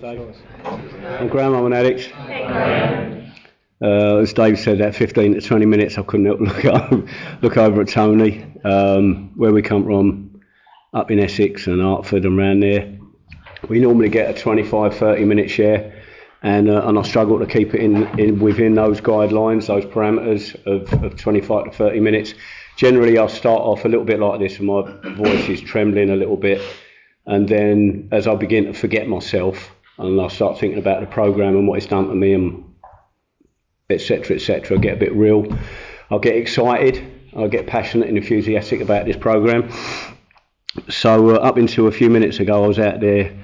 And Grandma and Alex. As Dave said, that 15 to 20 minutes, I couldn't help look over at Tony, where we come from, up in Essex and Hertford and around there. We normally get a 25, 30 minute share, and I struggle to keep it in within those guidelines, those parameters of 25 to 30 minutes. Generally, I'll start off a little bit like this, and my voice is trembling a little bit. And then as I begin to forget myself, and I start thinking about the programme and what it's done to me, and etc., get a bit real, I'll get excited, I'll get passionate and enthusiastic about this programme. So up until a few minutes ago, I was out there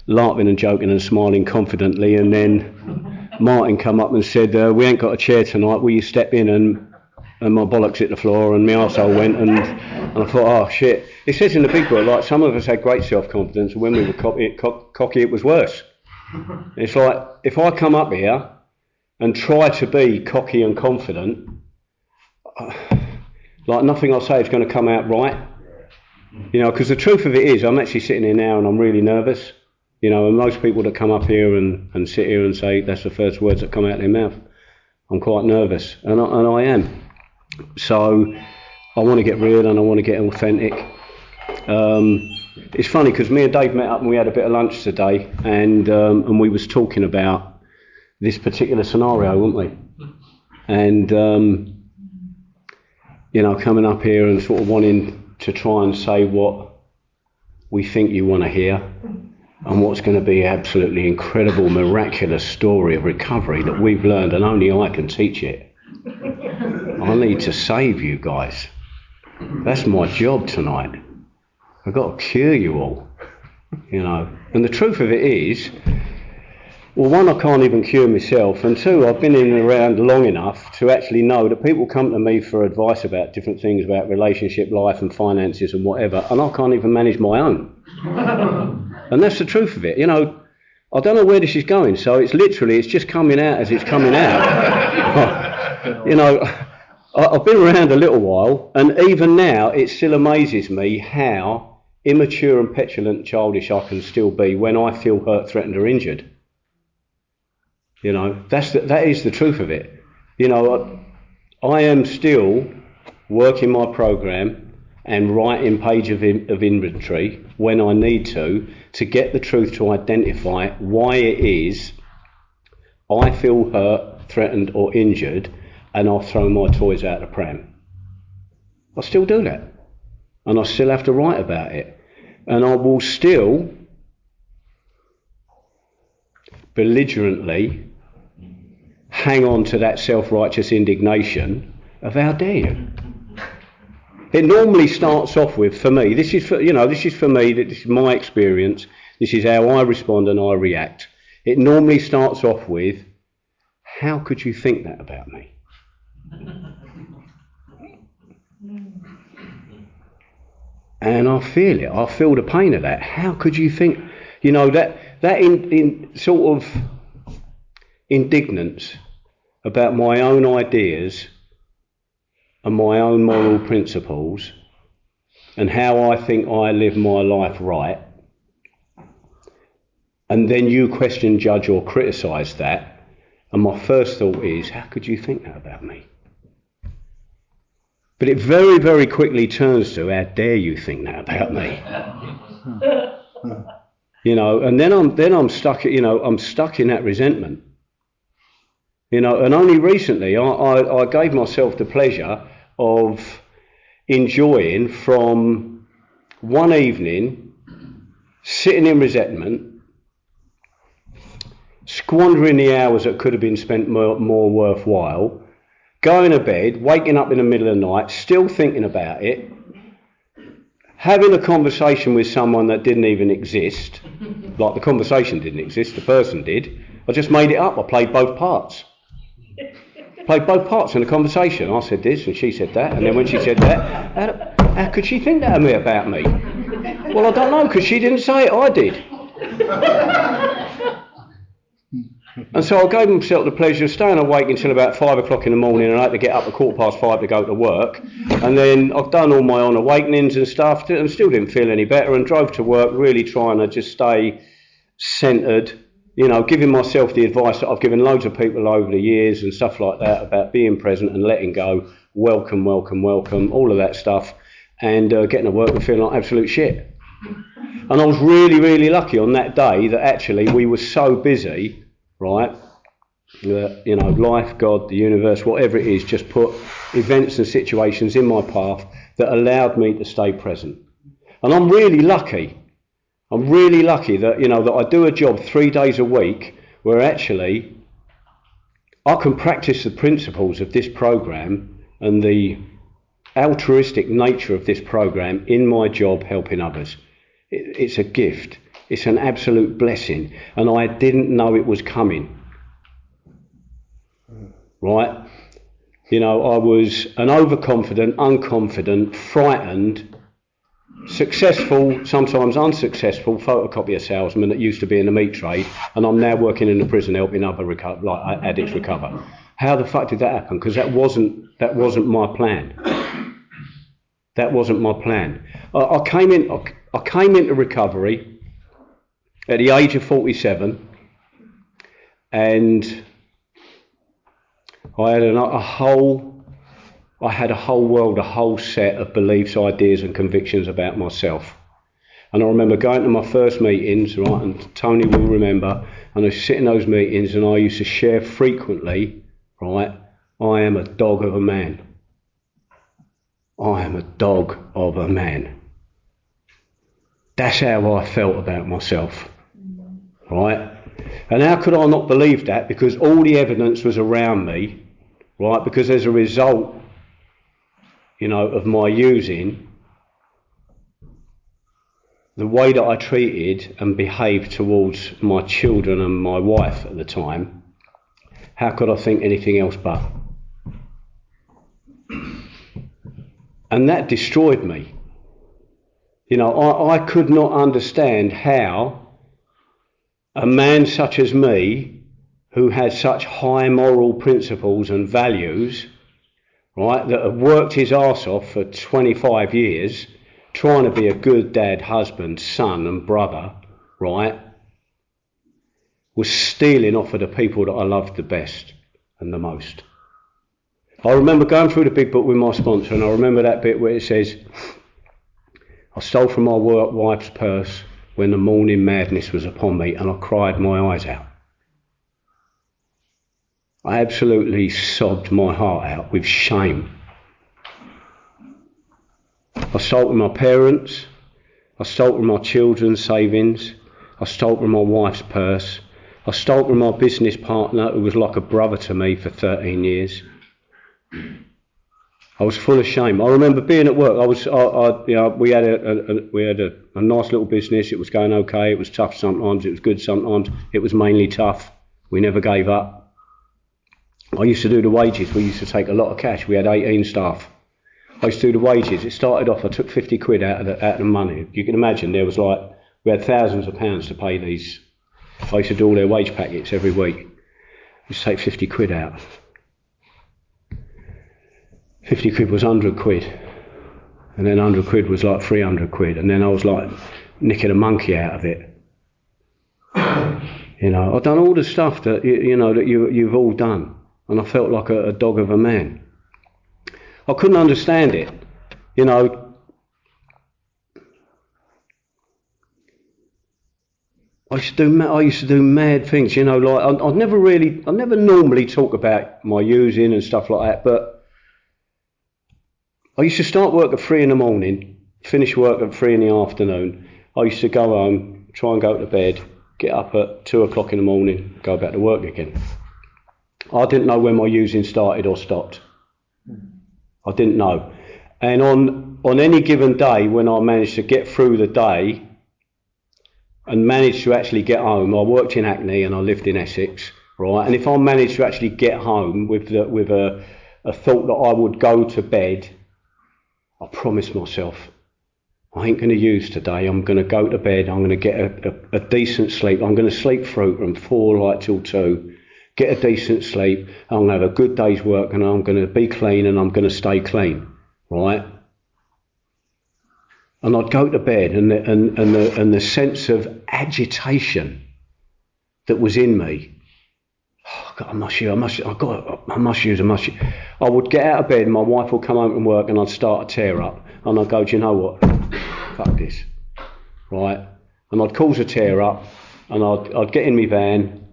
laughing and joking and smiling confidently, and then Martin come up and said, we ain't got a chair tonight, will you step in? And my bollocks hit the floor and my arsehole went, and I thought, oh shit. It says in the big book, like, some of us had great self-confidence, and when we were cocky, it was worse. It's like, if I come up here and try to be cocky and confident, like, nothing I say is going to come out right. You know, because the truth of it is, I'm actually sitting here now and I'm really nervous. You know, and most people that come up here and sit here and say that's the first words that come out of their mouth, I'm quite nervous, and I am. So I want to get real and I want to get authentic. It's funny because me and Dave met up and we had a bit of lunch today, and we was talking about this particular scenario, weren't we? And you know, coming up here and sort of wanting to try and say what we think you want to hear, and what's going to be absolutely incredible, miraculous story of recovery that we've learned, and only I can teach it. I need to save you guys. That's my job tonight. I've got to cure you all, you know. And the truth of it is, well, one, I can't even cure myself, and two, I've been in and around long enough to actually know that people come to me for advice about different things, about relationship, life and finances and whatever, and I can't even manage my own. And that's the truth of it. You know, I don't know where this is going, so it's just coming out as it's coming out. You know, I've been around a little while, and even now it still amazes me how immature and petulant and childish I can still be when I feel hurt, threatened or injured. You know, that is the truth of it. You know, I am still working my programme and writing page of inventory when I need to get the truth, to identify why it is I feel hurt, threatened or injured, and I'll throw my toys out the pram. I still do that, and I still have to write about it, and I will still belligerently hang on to that self-righteous indignation of how dare you. It normally starts off with, for me, this is for me, this is my experience, this is how I respond and I react. It normally starts off with, how could you think that about me? And I feel it, I feel the pain of that. How could you think, you know, that in sort of indignance about my own ideas and my own moral principles and how I think I live my life right, and then you question, judge or criticise that, and my first thought is, how could you think that about me? But it very, very quickly turns to, how dare you think that about me? You know, and then I'm stuck, you know, I'm stuck in that resentment. You know, and only recently I gave myself the pleasure of enjoying, from one evening, sitting in resentment, squandering the hours that could have been spent more worthwhile, going to bed, waking up in the middle of the night, still thinking about it, having a conversation with someone that didn't even exist, like the conversation didn't exist, the person did. I just made it up, I played both parts. Played both parts in the conversation. I said this and she said that, and then when she said that, how could she think that of me, about me? Well, I don't know, because she didn't say it, I did. And so I gave myself the pleasure of staying awake until about 5 o'clock in the morning, and I had to get up at 5:15 to go to work. And then I've done all my own awakenings and stuff, and still didn't feel any better, and drove to work really trying to just stay centred you know, giving myself the advice that I've given loads of people over the years and stuff like that about being present and letting go, welcome, all of that stuff, and getting to work and feeling like absolute shit. And I was really, really lucky on that day that actually we were so busy, right, that, you know, life, God, the universe, whatever it is, just put events and situations in my path that allowed me to stay present. And I'm really lucky that, you know, that I do a job 3 days a week where actually I can practice the principles of this program and the altruistic nature of this program in my job helping others. It's a gift. It's an absolute blessing. And I didn't know it was coming. Right? You know, I was an overconfident, unconfident, frightened, successful, sometimes unsuccessful photocopier salesman that used to be in the meat trade, and I'm now working in the prison helping other addicts recover. How the fuck did that happen? Because that wasn't my plan. That wasn't my plan. I came into recovery at the age of 47, and I had a whole world, a whole set of beliefs, ideas and convictions about myself. And I remember going to my first meetings, right, and Tony will remember, and I used to sit in those meetings and I used to share frequently, right, I am a dog of a man. I am a dog of a man. That's how I felt about myself, right? And how could I not believe that? Because all the evidence was around me, right? Because as a result, you know, of my using, the way that I treated and behaved towards my children and my wife at the time, how could I think anything else but? And that destroyed me. You know, I could not understand how a man such as me, who had such high moral principles and values, right, that had worked his arse off for 25 years, trying to be a good dad, husband, son and brother, right, was stealing off of the people that I loved the best and the most. I remember going through the big book with my sponsor, and I remember that bit where it says, I stole from my wife's purse when the morning madness was upon me, and I cried my eyes out. I absolutely sobbed my heart out with shame. I stole from my parents, I stole from my children's savings, I stole from my wife's purse, I stole from my business partner who was like a brother to me for 13 years. I was full of shame. I remember being at work. We had a nice little business. It was going okay. It was tough sometimes. It was good sometimes. It was mainly tough. We never gave up. I used to do the wages. We used to take a lot of cash. We had 18 staff. I used to do the wages. It started off, I took 50 quid out of the money. You can imagine we had thousands of pounds to pay these. I used to do all their wage packets every week. I used to take 50 quid out. 50 quid was 100 quid. And then 100 quid was like 300 quid. And then I was like nicking a monkey out of it. You know, I've done all the stuff that, that you've all done. And I felt like a dog of a man. I couldn't understand it. You know, I used to do mad things, you know, like I never normally talk about my using and stuff like that, but I used to start work at 3 in the morning, finish work at 3 in the afternoon. I used to go home, try and go to bed, get up at 2 o'clock in the morning, go back to work again. I didn't know when my using started or stopped. I didn't know. And on any given day, when I managed to get through the day and managed to actually get home, I worked in Hackney and I lived in Essex, right? And if I managed to actually get home with a thought that I would go to bed, I promised myself, I ain't going to use today. I'm going to go to bed. I'm going to get a decent sleep. I'm going to sleep through from 4 till 2, get a decent sleep. I'm going to have a good day's work and I'm going to be clean and I'm going to stay clean, right? And I'd go to bed and the sense of agitation that was in me. Oh, God, I must use. I would get out of bed, and my wife would come home from work, and I'd start a tear up, and I'd go, do you know what? Fuck this, right? And I'd cause a tear up, and I'd get in my van,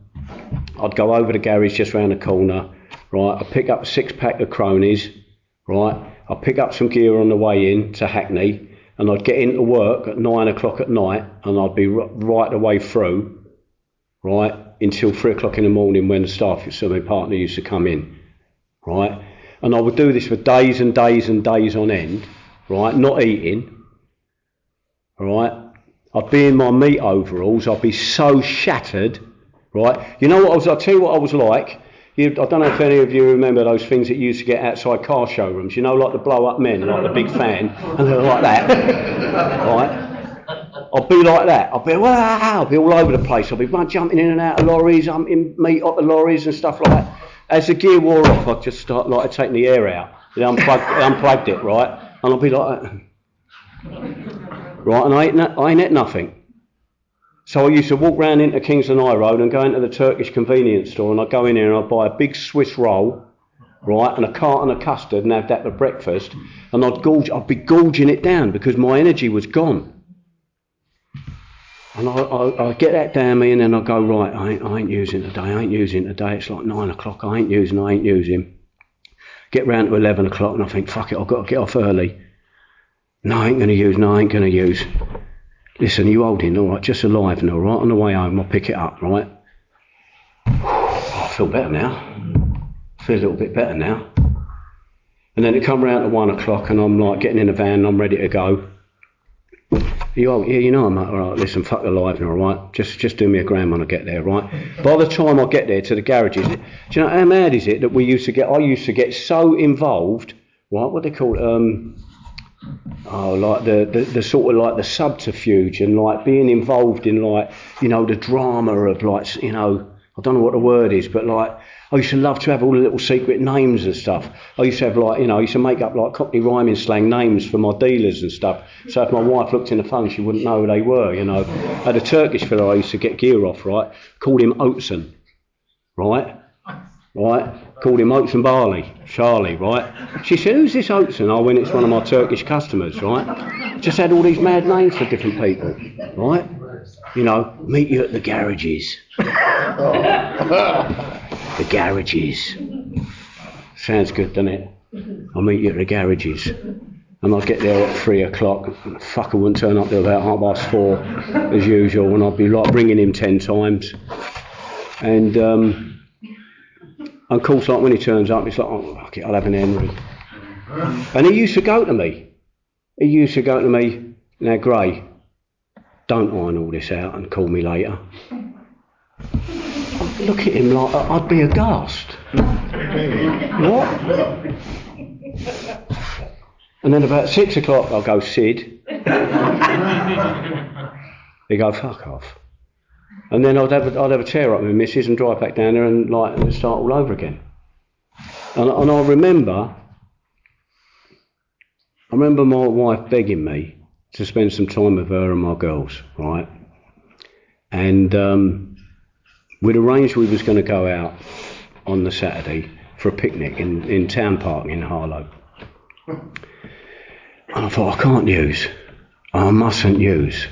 I'd go over the garage just round the corner, right? I'd pick up a 6-pack of cronies, right? I'd pick up some gear on the way in to Hackney, and I'd get into work at 9 o'clock at night, and I'd be right the way through, right, until 3 o'clock in the morning when the staff, so my partner used to come in, right? And I would do this for days and days and days on end, right, not eating, right? I'd be in my meat overalls, I'd be so shattered, right? You know what I'll tell you what I was like. I don't know if any of you remember those things that you used to get outside car showrooms, you know, like the blow-up men, like the big fan, and they're like that, right? I'd be like that. I'd be all over the place. I'd be jumping in and out of lorries, in meat out the lorries and stuff like that. As the gear wore off, I'd just start like taking the air out. Unplugged it, right? And I'd be like that. Right, and I ain't ate nothing. So I used to walk round into Kingsland High Road and go into the Turkish convenience store, and I'd go in there and I'd buy a big Swiss roll, right, and a carton of custard and have that for breakfast, and I'd be gorging it down because my energy was gone. And I get that down me, and then I go, right, I ain't using today, it's like 9 o'clock, I ain't using. Get round to 11 o'clock and I think, fuck it, I've got to get off early. No, I ain't going to use. Listen, you holding, all right, just alive now, right? On the way home, I'll pick it up, right? I feel better now. I feel a little bit better now. And then it come round to 1 o'clock and I'm like getting in the van and I'm ready to go. You know, I'm like, all right, listen, fuck the live now, all right? Just do me a gram when I get there, right? By the time I get there to the garages, do you know how mad is it that I used to get so involved, right? What do they call it? Like the sort of like the subterfuge and like being involved in like, you know, the drama of like, you know, I don't know what the word is, but like I used to love to have all the little secret names and stuff. I used to have like, you know, I used to make up like Cockney rhyming slang names for my dealers and stuff. So if my wife looked in the phone, she wouldn't know who they were, you know. I had a Turkish fellow I used to get gear off, right? Called him Oatson, right? Called him Oats and Barley, Charlie, right? She said, who's this Oatson? Oh, when it's one of my Turkish customers, right? Just had all these mad names for different people, right? You know, meet you at the garages. The garages. Sounds good, doesn't it? I'll meet you at the garages. And I'd get there at 3 o'clock. And the fucker wouldn't turn up till about 4:30 as usual. And I'd be like ringing him 10 times. And of course, like when he turns up, it's like, oh, fuck it, I'll have an Henry. And he used to go to me. Now, Gray, don't iron all this out and call me later. I'd look at him like I'd be aghast. What? And then about 6 o'clock, I'll go, Sid. He'd go, fuck off. And then I'd have a tear up with my missus and drive back down there and start all over again. And I remember my wife begging me to spend some time with her and my girls, right? And we'd arranged we was going to go out on the Saturday for a picnic in Town Park in Harlow. And I thought, I mustn't use.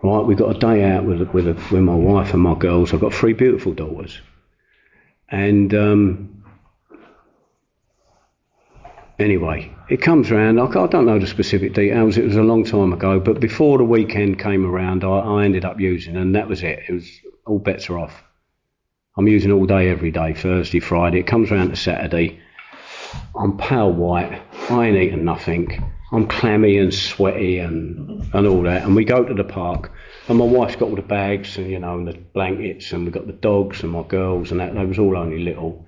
Right, we got a day out with my wife and my girls. I've got 3 beautiful daughters, and anyway, it comes round. I don't know the specific details. It was a long time ago, but before the weekend came around, I ended up using, and that was it. It was all bets are off. I'm using all day, every day, Thursday, Friday. It comes round to Saturday. I'm pale white. I ain't eating nothing. I'm clammy and sweaty and all that, and we go to the park, and my wife's got all the bags and, you know, and the blankets, and we've got the dogs and my girls and that. They was all only little,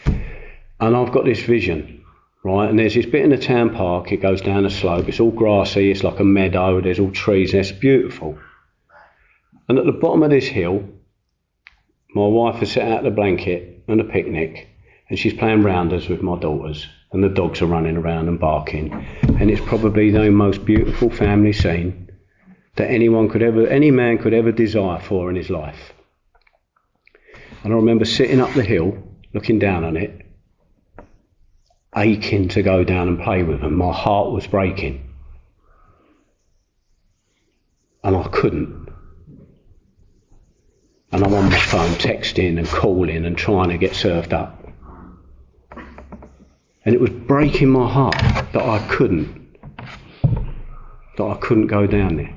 and I've got this vision, right? And there's this bit in the town park. It goes down a slope. It's all grassy. It's like a meadow. There's all trees. And it's beautiful. And at the bottom of this hill, my wife has set out the blanket and the picnic, and she's playing rounders with my daughters. And the dogs are running around and barking, and it's probably the most beautiful family scene that any man could ever desire for in his life. And I remember sitting up the hill, looking down on it, aching to go down and play with them. My heart was breaking. And I couldn't. And I'm on my phone texting and calling and trying to get served up. And it was breaking my heart that I couldn't go down there.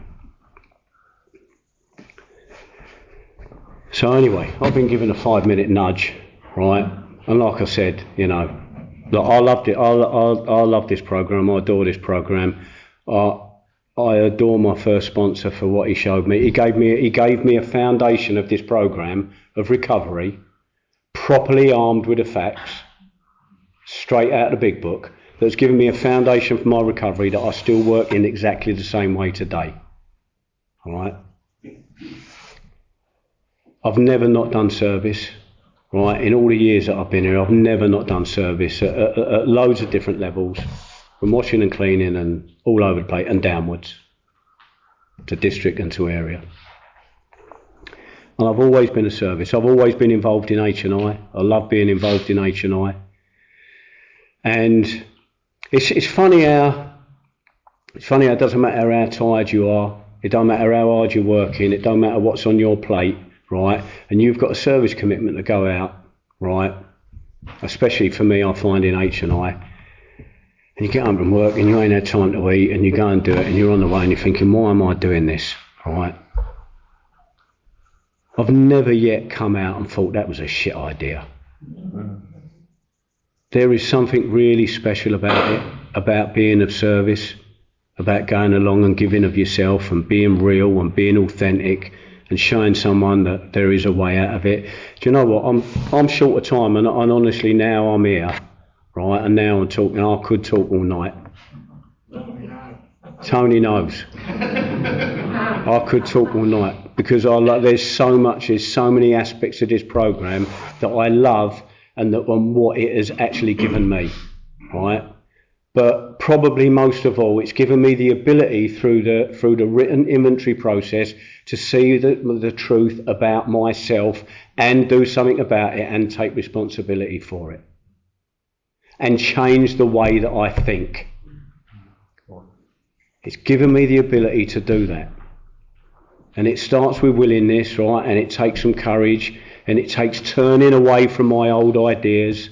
So anyway, I've been given a 5-minute nudge, right? And like I said, you know, look, I loved it. I love this program. I adore this program. I adore my first sponsor for what he showed me. He gave me a foundation of this program of recovery, properly armed with the facts, straight out of the big book, that's given me a foundation for my recovery that I still work in exactly the same way today. All right? I've never not done service, right? In all the years that I've been here, I've never not done service at loads of different levels, from washing and cleaning and all over the place and downwards to district and to area. And I've always been a service. I've always been involved in H&I. I love being involved in H&I. And it's funny how it doesn't matter how tired you are, it don't matter how hard you're working, it don't matter what's on your plate, right? And you've got a service commitment to go out, right? Especially for me, I find in H&I. And you get home from work and you ain't had time to eat and you go and do it and you're on the way and you're thinking, why am I doing this, right? I've never yet come out and thought that was a shit idea. There is something really special about it, about being of service, about going along and giving of yourself and being real and being authentic and showing someone that there is a way out of it. Do you know what? I'm short of time and honestly now I'm here, right? And now I'm talking. I could talk all night. Tony knows. I could talk all night because there's so many aspects of this program that I love and what it has actually given me, right? But probably most of all, it's given me the ability through the written inventory process to see the truth about myself and do something about it and take responsibility for it and change the way that I think. It's given me the ability to do that. And it starts with willingness, right? And it takes some courage and it takes turning away from my old ideas.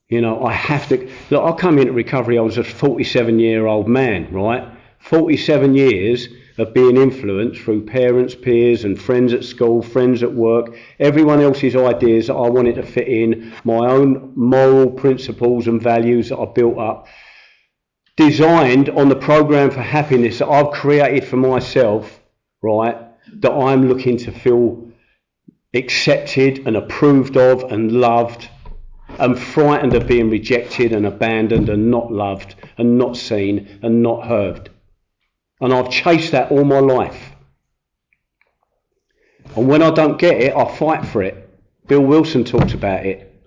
You know, I have to, look, I come into recovery, I was a 47-year-old man, right? 47 years of being influenced through parents, peers and friends at school, friends at work, everyone else's ideas that I wanted to fit in, my own moral principles and values that I built up, designed on the program for happiness that I've created for myself, right? That I'm looking to feel accepted and approved of and loved. I'm frightened of being rejected and abandoned and not loved and not seen and not heard. And I've chased that all my life. And when I don't get it, I fight for it. Bill Wilson talks about it.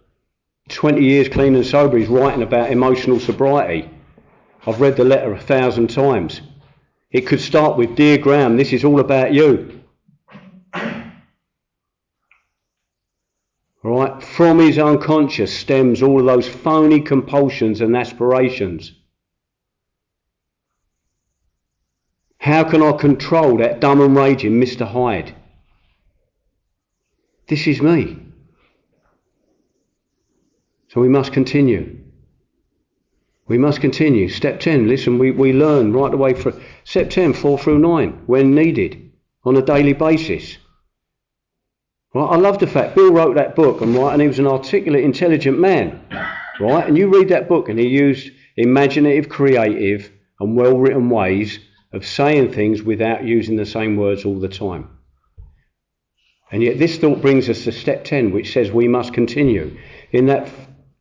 20 years clean and sober, he's writing about emotional sobriety. I've read the letter 1,000 times. It could start with, Dear Graham, this is all about you. Right? From his unconscious stems all of those phony compulsions and aspirations. How can I control that dumb and raging Mr. Hyde? This is me. So we must continue. We must continue. Step 10, listen, we learn right away from step 10, 4 through 9, when needed, on a daily basis. Right? I love the fact Bill wrote that book, and he was an articulate, intelligent man. Right? And you read that book, and he used imaginative, creative, and well-written ways of saying things without using the same words all the time. And yet this thought brings us to step 10, which says we must continue. In that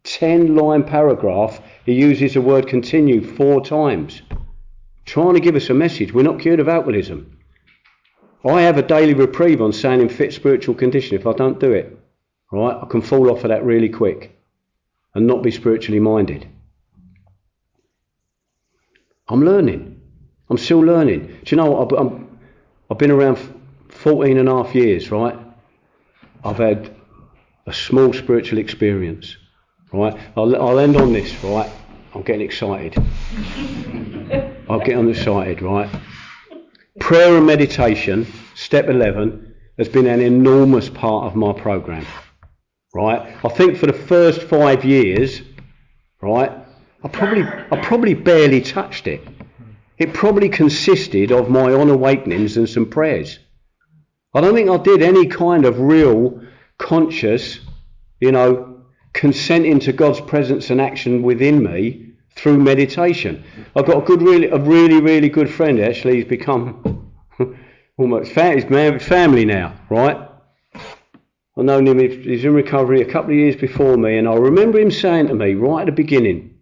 10-line paragraph, he uses the word continue 4 times, trying to give us a message. We're not cured of alcoholism. I have a daily reprieve on saying in fit spiritual condition. If I don't do it, right, I can fall off of that really quick and not be spiritually minded. I'm learning. I'm still learning. Do you know what? I've been around 14 and a half years, right, I've had a small spiritual experience, right? I'll end on this, right? I'm getting excited. I'll get excited, right? Prayer and meditation, step 11, has been an enormous part of my program, right? I think for the first 5 years, right, I probably barely touched it. It probably consisted of my own awakenings and some prayers. I don't think I did any kind of real conscious, consenting to God's presence and action within me through meditation. I've got a really good friend, actually. He's become almost family now, right? I've known him, he's in recovery a couple of years before me, and I remember him saying to me right at the beginning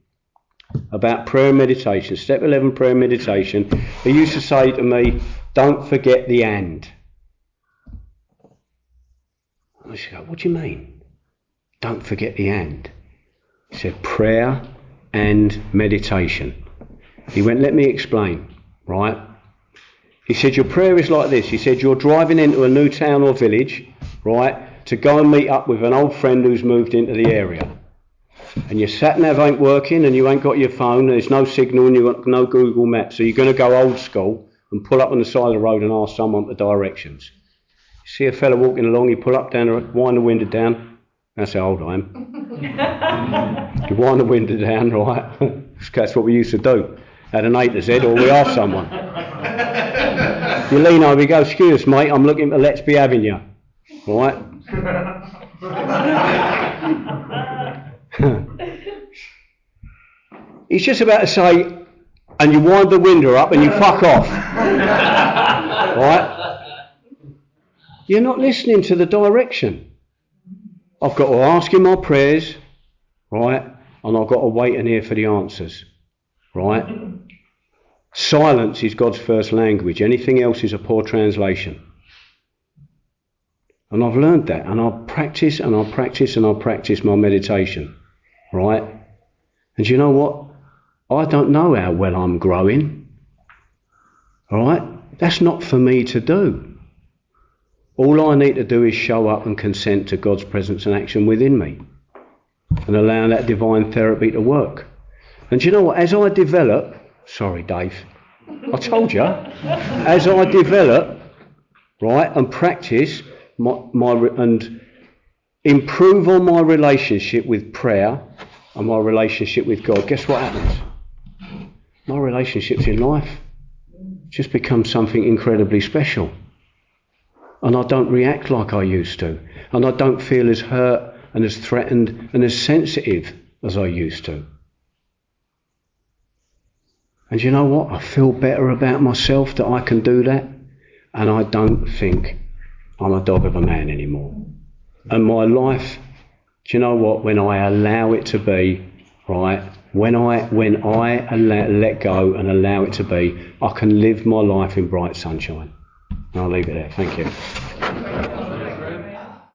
about prayer and meditation, step 11 prayer and meditation, he used to say to me, don't forget the and. I used to go, what do you mean? Don't forget the and. He said, prayer and meditation. He went, let me explain, right? He said, your prayer is like this. He said, you're driving into a new town or village, right, to go and meet up with an old friend who's moved into the area. And your sat-nav ain't working and you ain't got your phone and there's no signal and you've got no Google Maps. So you're going to go old school and pull up on the side of the road and ask someone for directions. You see a fella walking along, you pull up, wind the window down. That's how old I am. You wind the window down, right? That's what we used to do. At an A to Z, or we ask someone. You lean over, you go, excuse mate, I'm looking for Let's Be Having You. Right? He's just about to say, and you wind the window up and you fuck off. Right? You're not listening to the direction. I've got to ask him my prayers, right? And I've got to wait and hear for the answers, right? Silence is God's first language. Anything else is a poor translation. And I've learned that, and I'll practice and I'll practice and I'll practice my meditation, right? And you know what? I don't know how well I'm growing, all right? That's not for me to do. All I need to do is show up and consent to God's presence and action within me and allow that divine therapy to work. And you know what? As I develop, sorry Dave, I told you, as I develop, right, and practice and improve on my relationship with prayer and my relationship with God, guess what happens? My relationships in life just become something incredibly special. And I don't react like I used to. And I don't feel as hurt and as threatened and as sensitive as I used to. And you know what? I feel better about myself that I can do that. And I don't think I'm a dog of a man anymore. And my life, do you know what? When I allow it to be, right? When I let go and allow it to be, I can live my life in bright sunshine. And I'll leave it there. Thank you.